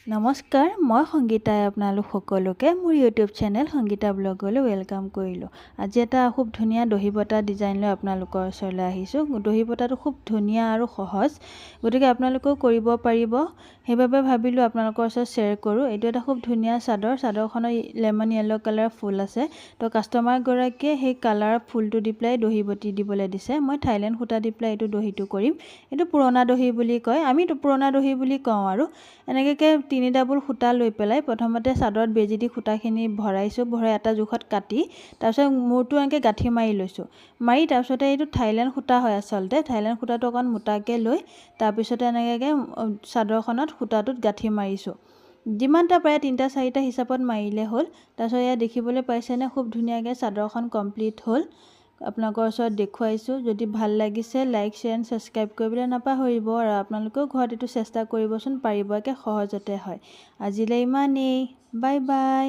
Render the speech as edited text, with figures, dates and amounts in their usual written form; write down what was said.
নমস্কাৰ, মই সংগীতাই আপোনালোক সকলোকে মোৰ ইউটিউব চেনেল সংগীতা ব্লগলৈ ৱেলকাম কৰিলোঁ। আজি এটা খুব ধুনীয়া দহি বটা ডিজাইন লৈ আপোনালোকৰ ওচৰলৈ আহিছোঁ। দহি বটাটো খুব ধুনীয়া আৰু সহজ, গতিকে আপোনালোকেও কৰিব পাৰিব। সেইবাবে ভাবিলোঁ আপোনালোকৰ ওচৰত শ্বেয়াৰ কৰোঁ। এইটো এটা খুব ধুনীয়া চাদৰ। চাদৰখনৰ লেমন য়েল্লো কালাৰ ফুল আছে। তো কাষ্টমাৰগৰাকীয়ে সেই কালাৰ ফুলটো দি পেলাই দহি বটি দিবলৈ দিছে। মই থাইলেণ্ড সূতা দি পেলাই এইটো দহিটো কৰিম। এইটো পুৰণা দহি বুলি কয়, আমিতো পুৰণা দহি বুলি কওঁ। আৰু এনেকৈ 3 ডাবল সূতা লৈ পেলাই প্ৰথমতে চাদৰত বেজি দি সূতাখিনি ভৰাইছোঁ। ভৰাই এটা জোখত কাটি তাৰপিছত মূৰটো এনেকৈ গাঁঠি মাৰি লৈছোঁ। মাৰি তাৰপিছতে এইটো থাইলেণ্ড সূতা হয় আচলতে। থাইলেণ্ড সূতাটো অকণ মোটাকৈ লৈ তাৰপিছতে এনেকৈ চাদৰখনত সূতাটোত গাঁঠি মাৰিছোঁ। যিমানটা পাৰে 3টা 4টা হিচাপত মাৰিলে হ'ল। তাৰপিছত এয়া দেখিবলৈ পাইছেনে, খুব ধুনীয়াকৈ চাদৰখন কমপ্লিট হ'ল। আপোনালোকৰ ওচৰত দেখুৱাইছোঁ। যদি ভাল লাগিছে লাইক, শ্বেয়াৰ এণ্ড ছাবস্ক্ৰাইব কৰিবলৈ নাপাহৰিব। আৰু আপোনালোকেও ঘৰত এইটো চেষ্টা কৰিবচোন, পাৰিব, একে সহজতে হয়। আজিলৈ ইমানেই। Bye bye.